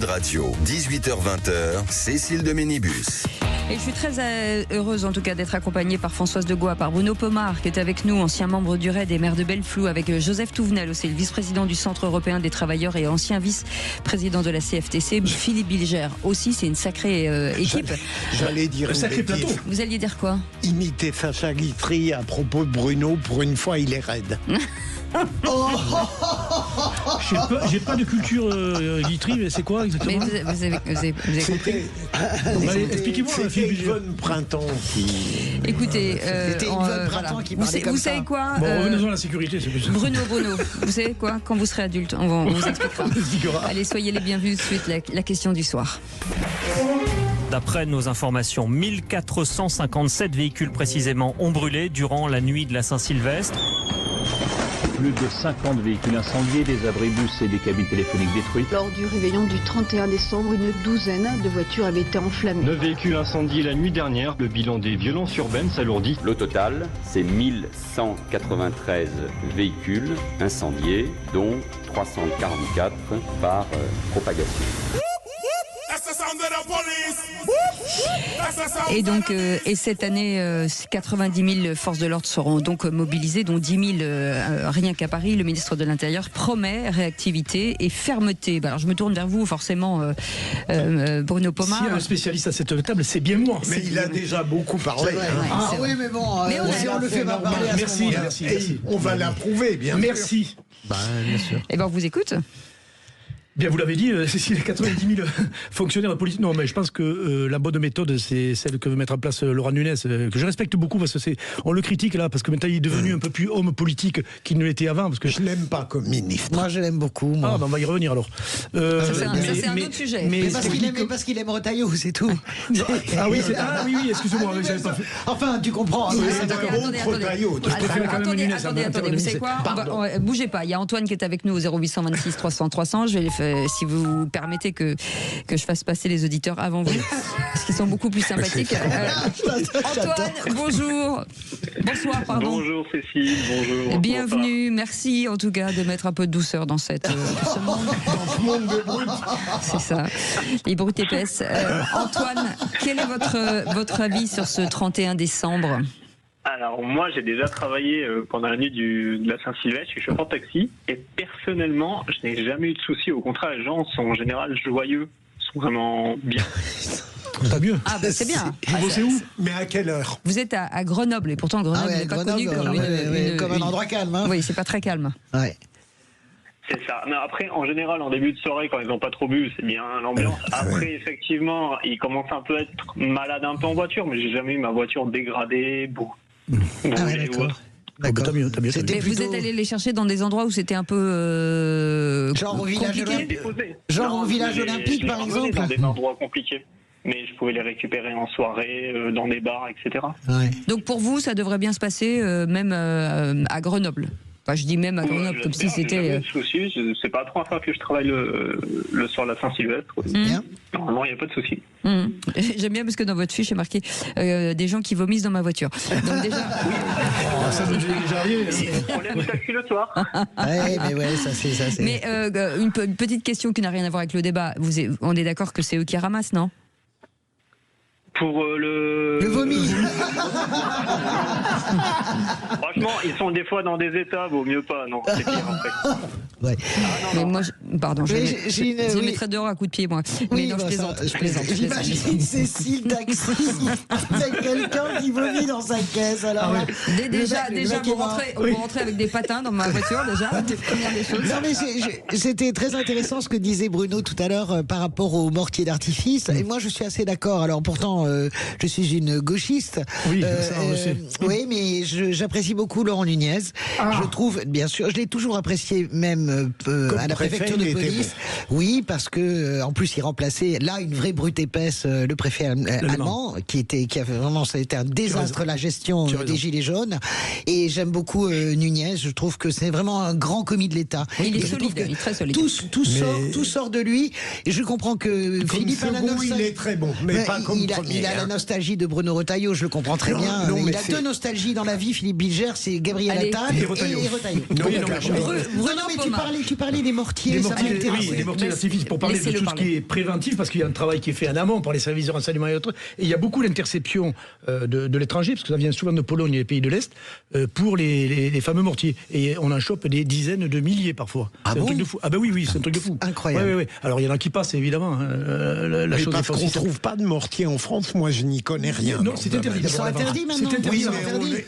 Radio, 18h-20h, Cécile de Ménibus. Et je suis très heureuse en tout cas d'être accompagnée par Françoise Degois, par Bruno Pomar qui est avec nous, ancien membre du RAID et maire de Belleflou, avec Joseph Touvenel aussi, le vice-président du Centre européen des travailleurs et ancien vice-président de la CFTC, Philippe Bilger aussi, c'est une sacrée équipe. J'allais dire un sacré plateau. Vous alliez dire quoi? Imiter Sacha Guitry à propos de Bruno, pour une fois il est raide. J'ai pas de culture Guitry, mais c'est quoi exactement? Mais vous avez compris. Expliquez-moi. C'était Yvonne Printemps qui... Écoutez, c'était Yvonne Printemps qui parlait comme vous ça. savez quoi, Bon, revenons à la sécurité, c'est plus ça. Bruno, vous savez quoi? Quand vous serez adulte, on vous expliquera. Allez, soyez les bienvenus. Tout de suite, la question du soir. D'après nos informations, 1457 véhicules précisément ont brûlé durant la nuit de la Saint-Sylvestre. Plus de 50 véhicules incendiés, des abribus et des cabines téléphoniques détruites. Lors du réveillon du 31 décembre, une douzaine de voitures avaient été enflammées. 9 véhicules incendiés la nuit dernière. Le bilan des violences urbaines s'alourdit. Le total, c'est 1193 véhicules incendiés, dont 344 par propagation. Et donc, et cette année, 90 000 forces de l'ordre seront donc mobilisées, dont 10 000 rien qu'à Paris. Le ministre de l'Intérieur promet réactivité et fermeté. Alors, je me tourne vers vous, forcément, Bruno Pomar. S'il y a un spécialiste à cette table, c'est bien moi. Mais il a déjà beaucoup parlé. Oui, mais bon, si on le fait pas parler à ce moment-là. Merci. On va l'approuver, bien sûr. Merci. Bien sûr. Eh bien, on vous écoute. Bien, vous l'avez dit, Cécile, 90 000 fonctionnaires politiques. Non, mais je pense que la bonne méthode, c'est celle que veut mettre en place Laurent Nunez, que je respecte beaucoup parce que on le critique là, parce que maintenant il est devenu un peu plus homme politique qu'il ne l'était avant. Parce que je l'aime pas comme ministre. Moi, je l'aime beaucoup. Ah, ben on va y revenir alors. Ça, c'est un autre sujet. Mais parce qu'il aime Retailleau, c'est tout. Oui, excusez-moi. Enfin, tu comprends. Attendez, vous savez quoi? Bougez pas. Il y a Antoine qui est avec nous au 0826 300 300. Je vais si vous permettez que je fasse passer les auditeurs avant vous, parce qu'ils sont beaucoup plus sympathiques. Antoine, bonjour. Bonsoir, pardon. Bonjour Cécile, bonjour. Bienvenue, merci en tout cas de mettre un peu de douceur dans ce monde de brutes. C'est ça, les brutes épaisses. Antoine, quel est votre avis sur ce 31 décembre ? Alors moi j'ai déjà travaillé pendant la nuit de la Saint-Sylvestre, je suis chauffeur de taxi et personnellement je n'ai jamais eu de soucis, au contraire les gens sont en général joyeux, sont vraiment bien. Pas mieux. Ah bah c'est bien. Vous bossez où? Mais à quelle heure? Vous êtes à Grenoble et pourtant Grenoble n'est pas connu comme un endroit calme. Hein. Oui, c'est pas très calme. Ouais. C'est ça. Mais après, en général, en début de soirée, quand ils n'ont pas trop bu, c'est bien l'ambiance. Après, effectivement, ils commencent un peu à être malades un peu en voiture, mais j'ai jamais eu ma voiture dégradée, D'accord. T'as mieux. Mais vous êtes allé les chercher dans des endroits où c'était un peu genre au village olympique. Genre au village olympique, par exemple. Dans des endroits compliqués. Mais je pouvais les récupérer en soirée, dans des bars, etc. Ouais. Donc pour vous, ça devrait bien se passer, même à Grenoble. Enfin, je dis même à Grenoble, comme si c'était... C'est pas la première fois que je travaille le soir de la Saint-Sylvestre. Normalement, il n'y a pas de souci. J'aime bien parce que dans votre fiche, il est marqué des gens qui vomissent dans ma voiture. Donc déjà... ça nous est déjà arrivé. On lève le taxi le soir. Ça c'est... Mais une petite question qui n'a rien à voir avec le débat. On est d'accord que c'est eux qui ramassent, non ? Pour le vomi. Franchement, ils sont des fois dans des états, vaut mieux pas, non, c'est pire après. Ouais. Mais moi, je mettrais dehors à coup de pied, moi. Oui, mais non, je plaisante. J'imagine Cécile taxi avec quelqu'un qui vomit dans sa caisse. Alors, déjà, vous rentrez avec des patins dans ma voiture, déjà, première des choses. Non, mais c'était très intéressant ce que disait Bruno tout à l'heure par rapport aux mortiers d'artifice. Et moi, je suis assez d'accord. Alors, pourtant, je suis une gauchiste. Oui, ça, on le sait. Oui, mais j'apprécie beaucoup Laurent Nunez. Je trouve, bien sûr, je l'ai toujours apprécié, même à la préfecture de police. Oui, parce que en plus il remplaçait là une vraie brute épaisse, le préfet allemand, qui a vraiment, ça a été un désastre la gestion des gilets jaunes. Et j'aime beaucoup Nunez. Je trouve que c'est vraiment un grand commis de l'État. Il est solide, il est très solide. Tout sort de lui. Et je comprends que Philippe Alain il est très bon, mais pas comme premier. il a la nostalgie de Bruno Retailleau, je le comprends très bien. Il a deux nostalgies dans la vie, Philippe Bilger, c'est Gabriel Attal et Retailleau. Tu parlais des mortiers. Des mortiers d'artifice, pour parler de tout ce qui est préventif, parce qu'il y a un travail qui est fait en amont par les services de renseignement et autres. Et il y a beaucoup d'interceptions de l'étranger, parce que ça vient souvent de Pologne et des pays de l'Est, pour les fameux mortiers. Et on en chope des dizaines de milliers parfois. C'est un truc de fou. Ah ben oui, c'est un truc de fou. Incroyable. Ouais. Alors il y en a qui passent, évidemment. La chose parce qu'on ne trouve pas de mortier en France, moi je n'y connais rien. Non, c'est interdit. Ils sont interdits maintenant.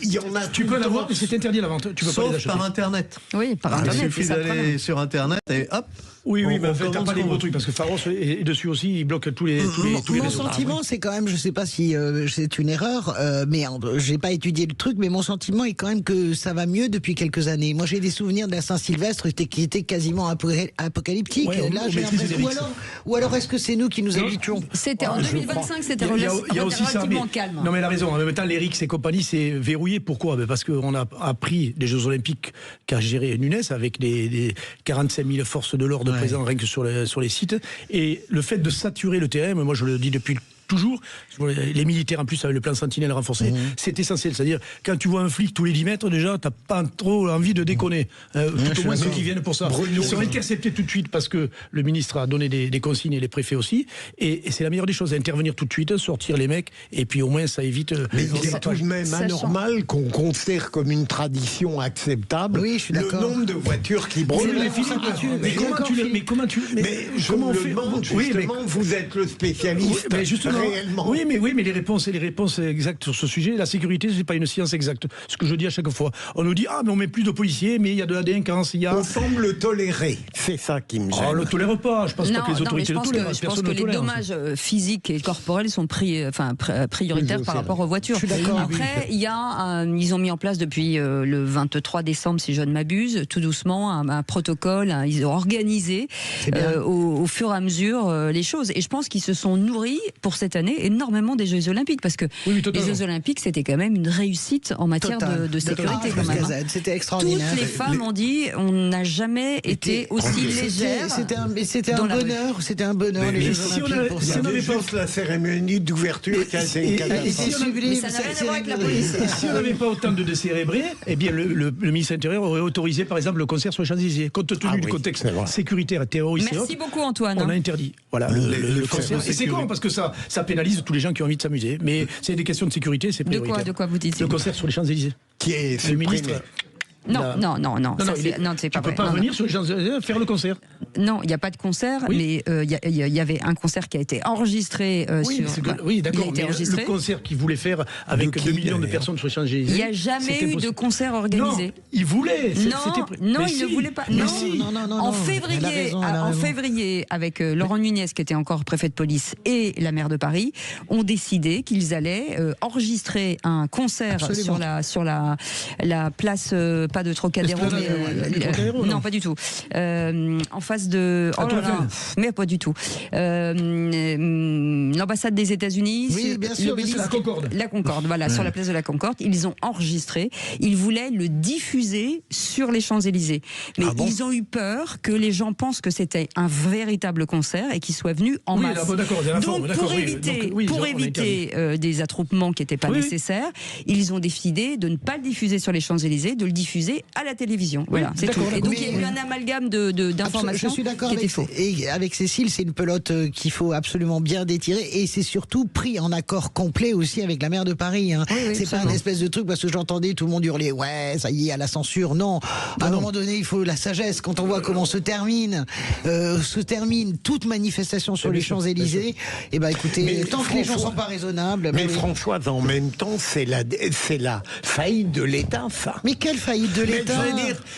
Il y en a. Tu peux l'avoir, mais c'est interdit à la vente. Tu peux pas les acheter. Sauf par Internet. Oui, par Internet. Il suffit d'aller sur Internet et hop. Oui, mais en fait, t'as pas les gros trucs, parce que Pharos est dessus aussi, il bloque tous les Mon sentiment, c'est quand même, je sais pas si c'est une erreur, mais j'ai pas étudié le truc, mais mon sentiment est quand même que ça va mieux depuis quelques années. Moi, j'ai des souvenirs de la Saint-Sylvestre qui était quasiment apocalyptique. Là, j'ai l'impression. Ou alors, est-ce que c'est nous qui nous habituons? C'était en 2025, c'était relativement calme. Non, mais elle a raison. En même temps, l'Erix et compagnie, c'est verrouillé. Pourquoi? Parce qu'on a appris des Jeux Olympiques qu'a géré Nunes avec des 45 000 forces de l'ordre présents rien que sur les sites. Et le fait de saturer le terrain, moi je le dis depuis toujours, les militaires en plus avec le plan Sentinelle renforcé, c'est essentiel. C'est-à-dire, quand tu vois un flic tous les 10 mètres, déjà, t'as pas trop envie de déconner. Tout au moins ceux qui viennent pour ça. Ils sont interceptés tout de suite parce que le ministre a donné des consignes et les préfets aussi. Et c'est la meilleure des choses, intervenir tout de suite, sortir les mecs, et puis au moins ça évite. Mais c'est tout de même anormal qu'on considère comme une tradition acceptable le nombre de voitures qui brûlent. Mais comment tu vous êtes le spécialiste. Mais justement, réellement. Oui, mais les réponses exactes sur ce sujet, la sécurité, c'est pas une science exacte. Ce que je dis à chaque fois. On nous dit, mais on met plus de policiers, mais il y a de la délinquance, On semble le tolérer. C'est ça qui me gêne. On le tolère pas. Je pense pas que les autorités le tolèrent. Je pense que les dommages physiques et corporels sont prioritaires par rapport aux voitures. Après, ils ont mis en place depuis le 23 décembre, si je ne m'abuse, tout doucement, un protocole. Ils ont organisé au fur et à mesure les choses. Et je pense qu'ils se sont nourris pour cette année énormément des Jeux Olympiques, parce que les Jeux Olympiques, c'était quand même une réussite en matière de sécurité. C'était extraordinaire. Toutes les femmes ont dit, on n'a jamais été aussi légères. C'était un bonheur, les Jeux Olympiques. Si on avait pas la cérémonie d'ouverture qui a été sublime. Ça n'a rien à voir avec la police. Si on n'avait pas autant de décérébrés, eh bien le ministre intérieur aurait autorisé par exemple le concert sur les Champs-Élysées. Compte tenu du contexte sécuritaire et terroriste. Merci beaucoup Antoine. On a interdit. Voilà le concert. Et c'est con parce que ça pénalise tous les gens qui ont envie de s'amuser. Mais c'est des questions de sécurité, c'est prioritaire. De quoi vous dites? Le concert sur les Champs-Élysées. Qui est le ministre. Non, c'est pas vrai. Tu peux pas venir sur les Champs-Élysées faire le concert. Non, il n'y a pas de concert, mais il y avait un concert qui a été enregistré d'accord, mais le concert qu'il voulait faire avec 2 millions de personnes sur les Champs-Élysées. Il n'y a jamais eu de concert organisé. Non, il voulait. Non, il ne voulait pas. En février, avec Laurent Nunez, qui était encore préfet de police, et la maire de Paris, ont décidé qu'ils allaient enregistrer un concert sur la place, pas de Trocadéro, mais non, pas du tout. En face de. Mais pas du tout. L'ambassade des États-Unis. Oui, bien sûr. La Concorde, voilà, sur la place de la Concorde. Ils ont enregistré. Ils voulaient le diffuser sur les Champs-Élysées. Mais ils ont eu peur que les gens pensent que c'était un véritable concert et qu'ils soient venus en masse. Donc, pour éviter des attroupements qui n'étaient pas nécessaires, ils ont décidé de ne pas le diffuser sur les Champs-Élysées, de le diffuser à la télévision. Voilà, c'est tout. Et donc, il y a eu un amalgame d'informations. Je suis d'accord avec Cécile, c'est une pelote qu'il faut absolument bien détirer, et c'est surtout pris en accord complet aussi avec la maire de Paris. C'est pas un espèce de truc, parce que j'entendais tout le monde hurler, ça y est, à la censure. Non, à un moment donné, il faut la sagesse. Quand on voit comment se termine toute manifestation sur les Champs-Élysées, et écoutez, tant que les gens sont pas raisonnables. Mais Françoise, en même temps, c'est la faillite de l'État, ça. Mais quelle faillite de l'État?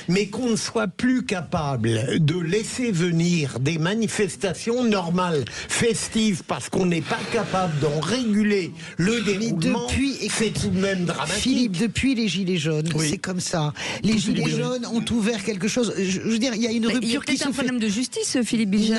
Mais qu'on ne soit plus capable de laisser venir des manifestations normales, festives, parce qu'on n'est pas capable d'en réguler le déroulement, c'est tout de même dramatique. Philippe, depuis les Gilets jaunes, c'est comme ça. Les Gilets jaunes ont ouvert quelque chose. Je veux dire, il y a une rupture qui se fait. Il y a peut-être un problème de justice, Philippe Bilger.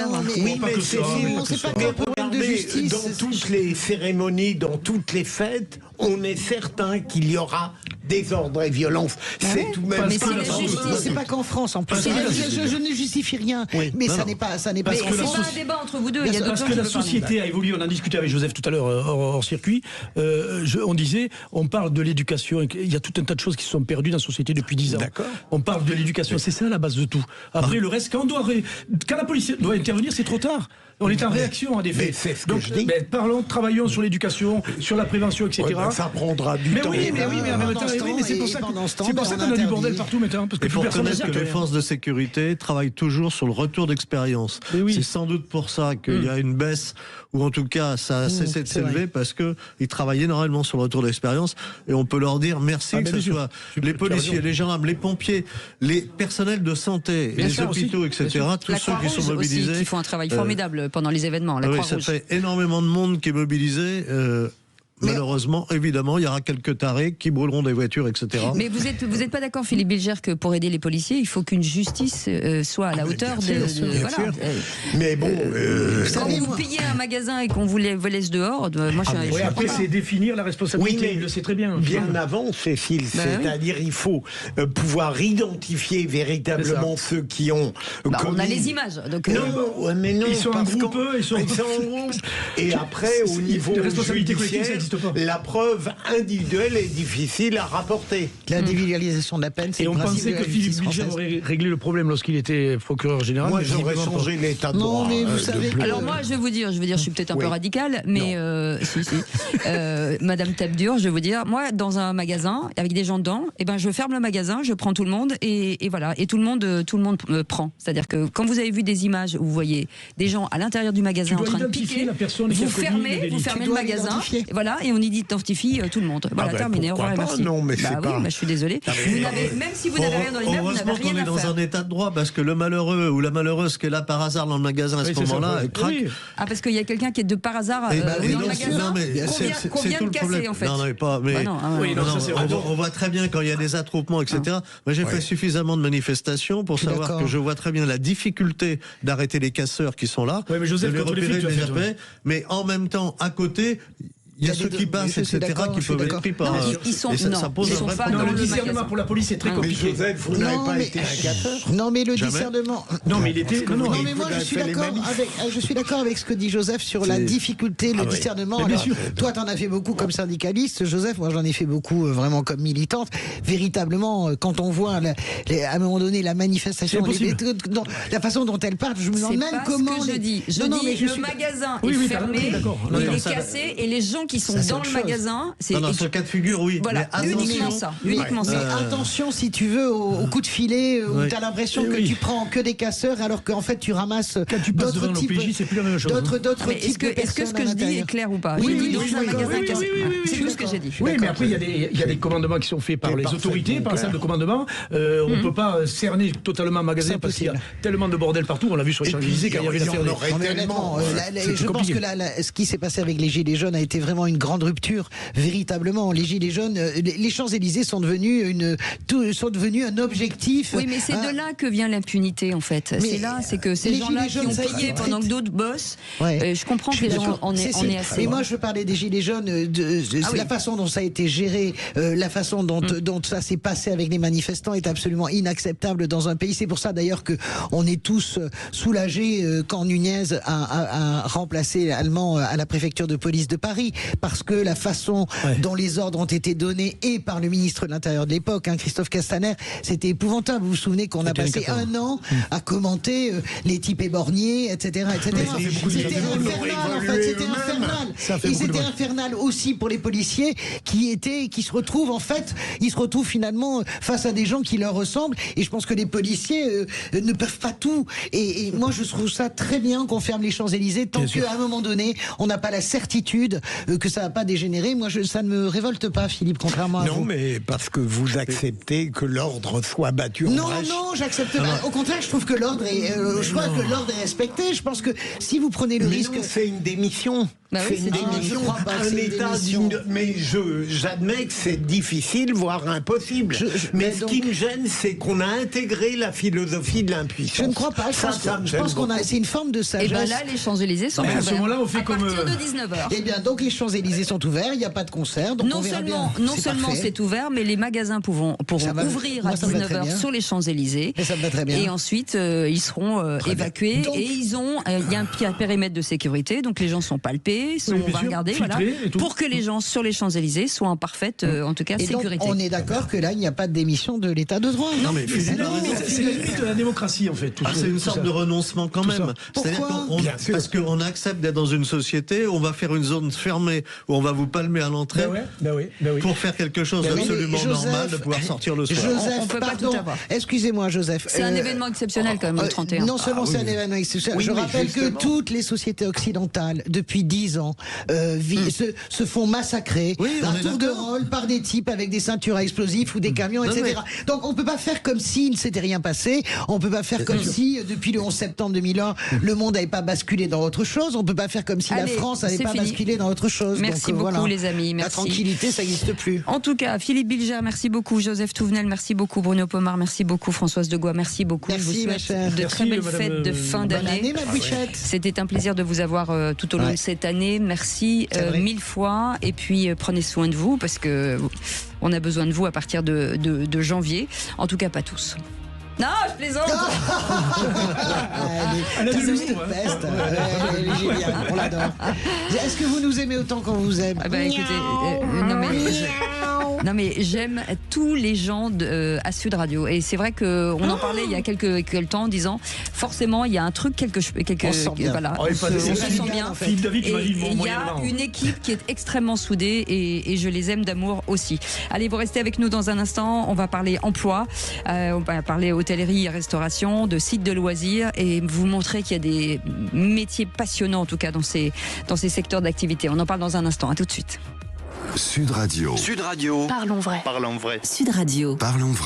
C'est pas qu'un problème de justice. Dans toutes les cérémonies, dans toutes les fêtes, on est certain qu'il y aura désordre et violence, c'est tout de même... Mais c'est la justice. C'est pas qu'en France, en plus. Je ne justifie rien, mais ça n'est pas... Mais c'est pas un débat entre vous deux, il y a d'autres parce gens que qui la veulent parler. société a évolué, on en discutait avec Joseph tout à l'heure hors circuit, on disait, on parle de l'éducation, il y a tout un tas de choses qui se sont perdues dans la société depuis 10 ans. D'accord. On parle de l'éducation, c'est ça la base de tout. Après le reste, quand la police doit intervenir, c'est trop tard. On est en réaction à des faits. C'est ce que donc, je dis. parlons, travaillons sur l'éducation, sur la prévention, etc. Ça prendra du temps. Mais en même temps, c'est pour ça qu'on a du bordel partout maintenant. Parce que Il faut reconnaître que les forces de sécurité travaillent toujours sur le retour d'expérience. C'est sans doute pour ça qu'il y a une baisse, ou en tout cas ça a cessé de s'élever, parce qu'ils travaillent énormément sur le retour d'expérience, et on peut leur dire merci, que ce soit les policiers, les gendarmes, les pompiers, les personnels de santé, les hôpitaux, etc. Tous ceux qui sont mobilisés. Qui font un travail formidable pendant les événements. La Croix-Rouge. Ça fait énormément de monde qui est mobilisé. Malheureusement, évidemment, il y aura quelques tarés qui brûleront des voitures, etc. Mais vous êtes pas d'accord, Philippe Bilger, que pour aider les policiers, il faut qu'une justice soit à la hauteur voilà. Mais bon, quand vous pillez un magasin et qu'on vous laisse dehors, moi je suis après, c'est définir la responsabilité. Oui, mais il le sait très bien. Bien avant, Cécile, c'est-à-dire il faut pouvoir identifier véritablement ceux qui ont commis... On a les images. Donc, non, ils sont en groupe, ils sont en groupe. Et après, au niveau judiciaire, la preuve individuelle est difficile à rapporter. L'individualisation de la peine, c'est et on pensait que Philippe Bilger aurait réglé le problème lorsqu'il était procureur général. Moi, j'aurais changé l'état de droit. Non, mais vous savez que... Alors moi, je vais vous dire, je suis peut-être un peu radical, mais Madame Tapdur, je vais vous dire, moi, dans un magasin avec des gens dedans, je ferme le magasin, je prends tout le monde et voilà, et tout le monde me prend. C'est-à-dire que quand vous avez vu des images où vous voyez des gens à l'intérieur du magasin en train de piquer, vous fermez le magasin, voilà, et on identifie tout le monde. Voilà, terminé. Au revoir et merci. Non, mais c'est pas... je suis désolée. Même si vous n'avez rien dans l'immeuble, vous n'avez rien à faire. Heureusement qu'on est dans un état de droit, parce que le malheureux ou la malheureuse qui est là par hasard dans le magasin à ce moment-là, elle craque. Ah, parce qu'il y a quelqu'un qui est de par hasard dans le magasin. Non, mais Combien de cassés, en fait? Non, pas. Mais on voit très bien quand il y a des attroupements, etc. Moi, j'ai fait suffisamment de manifestations pour savoir que je vois très bien la difficulté d'arrêter les casseurs qui sont là. Oui, mais Joseph, de les repérer, de les appeler. Mais en même temps, à côté, il y a ceux qui passent, etc., qui peuvent être pris par... Ils sont pas dans le discernement pour la police, c'est très compliqué. Mais Joseph, vous n'avez pas été un casseur? Non, mais le discernement... Non, mais il était... Non, mais moi, je suis d'accord avec ce que dit Joseph sur la difficulté, le discernement. Alors, toi, t'en as fait beaucoup comme syndicaliste, Joseph. Moi, j'en ai fait beaucoup vraiment comme militante. Véritablement, quand on voit, à un moment donné, la manifestation, la façon dont elle part, je me demande même comment... C'est pas ce que je dis. Je dis, le magasin est fermé, il est cassé, et les gens qui sont dans le magasin, c'est dans ce cas de figure, oui. Voilà, uniquement ça. Attention, si tu veux, au coup de filet où tu as l'impression que tu prends que des casseurs, alors qu'en fait tu ramasses d'autres types. C'est plus la même chose. D'autres types de personnes. Est-ce que ce que je dis est clair ou pas? Oui, dans un magasin cassé. C'est tout ce que j'ai dit. Oui, mais après il y a des commandements qui sont faits par les autorités, par la salle de commandement. On ne peut pas cerner totalement un magasin parce qu'il y a tellement de bordel partout. On l'a vu sur les Champs-Élysées quand il y avait l'affaire. Je pense que ce qui s'est passé avec les Gilets jaunes a été vraiment une grande rupture, véritablement. Les Gilets jaunes, les Champs-Élysées sont devenus un objectif. Oui, mais c'est de là que vient l'impunité, en fait. C'est que ces gens-là qui ont pillé pendant que d'autres bossent. Je comprends que les gens en aient assez. Mais moi, je parlais des Gilets jaunes, la façon dont ça a été géré, la façon dont ça s'est passé avec les manifestants est absolument inacceptable dans un pays. C'est pour ça, d'ailleurs, que on est tous soulagés quand Nunez a remplacé l'Allemand à la préfecture de police de Paris, parce que la façon dont les ordres ont été donnés et par le ministre de l'Intérieur de l'époque, Christophe Castaner, c'était épouvantable. Vous vous souvenez qu'on a passé un an à commenter les types éborgnés, etc. C'était infernal, en fait. C'était infernal. Et c'était infernal aussi pour les policiers qui se retrouvent finalement face à des gens qui leur ressemblent. Et je pense que les policiers ne peuvent pas tout. Et moi, je trouve ça très bien qu'on ferme les Champs-Élysées tant qu'à un moment donné, on n'a pas la certitude que ça va pas dégénérer. Moi, ça ne me révolte pas, Philippe, contrairement à vous. Non, mais parce que vous acceptez que l'ordre soit battu en brèche. Non, j'accepte pas. Au contraire, je trouve que l'ordre est respecté. Je pense que si vous prenez le risque... Non, c'est une démission. C'est une démission. Mais j'admets que c'est difficile, voire impossible. Mais ce qui me gêne, c'est qu'on a intégré la philosophie de l'impuissance. Je ne crois pas. Je pense qu'on a. C'est une forme de sagesse. Et bien là, les Champs-Élysées sont à ce moment-là, on fait comme. À partir de 19h. Eh bien, donc les Champs-Élysées. Champs-Élysées sont ouverts, il n'y a pas de concert. Donc non seulement c'est ouvert, mais les magasins pourront ouvrir à 19h sur les Champs-Élysées. Et ça me va très bien. Et ensuite, ils seront évacués. Donc, et il y a un périmètre de sécurité, donc les gens sont palpés, on va regarder, voilà, pour que les gens sur les Champs-Élysées soient en parfaite, en tout cas, sécurité. Donc, on est d'accord que là, il n'y a pas de démission de l'état de droit. Non, mais c'est la limite de la démocratie, en fait. C'est une sorte de renoncement quand même. Pourquoi ? Parce qu'on accepte d'être dans une société, on va faire une zone fermée où on va vous palmer à l'entrée pour faire quelque chose d'absolument normal, de pouvoir sortir le soir. Joseph, on peut pas tout avoir. Excusez-moi, Joseph. C'est un événement exceptionnel quand même, le 31. Non seulement c'est un événement exceptionnel, je rappelle que toutes les sociétés occidentales, depuis 10 ans, se font massacrer à tour de rôle par des types avec des ceintures à explosifs ou des camions, etc. Donc on peut pas faire comme s'il ne s'était rien passé, on peut pas faire comme si, depuis le 11 septembre 2001, le monde n'avait pas basculé dans autre chose, on peut pas faire comme si la France n'avait pas basculé dans autre chose. Merci beaucoup les amis, merci. La tranquillité, ça n'existe plus. En tout cas, Philippe Bilger, merci beaucoup. Joseph Touvenel, merci beaucoup. Bruno Pomar, merci beaucoup. Françoise Degois, merci beaucoup. Merci, je vous souhaite de très belles fêtes de fin d'année. C'était un plaisir de vous avoir tout au long de cette année. Merci 1000 fois. Et puis prenez soin de vous parce que on a besoin de vous à partir de janvier. En tout cas, pas tous. Non, je plaisante. Elle est géniale, on l'adore. Est-ce que vous nous aimez autant qu'on vous aime? Écoutez, non mais j'aime tous les gens à Sud Radio et c'est vrai qu'on en parlait il y a quelques temps en disant forcément il y a un truc on sent bien. Voilà, on se sent bien. Philippe David, il y a une équipe qui est extrêmement soudée et je les aime d'amour aussi. Allez, vous restez avec nous dans un instant. On va parler emploi, on va parler hôtellerie et restauration, de sites de loisirs et vous montrer qu'il y a des métiers passionnants en tout cas dans ces secteurs d'activité. On en parle dans un instant. À tout de suite. Sud Radio. Sud Radio. Parlons vrai. Parlons vrai. Sud Radio. Parlons vrai.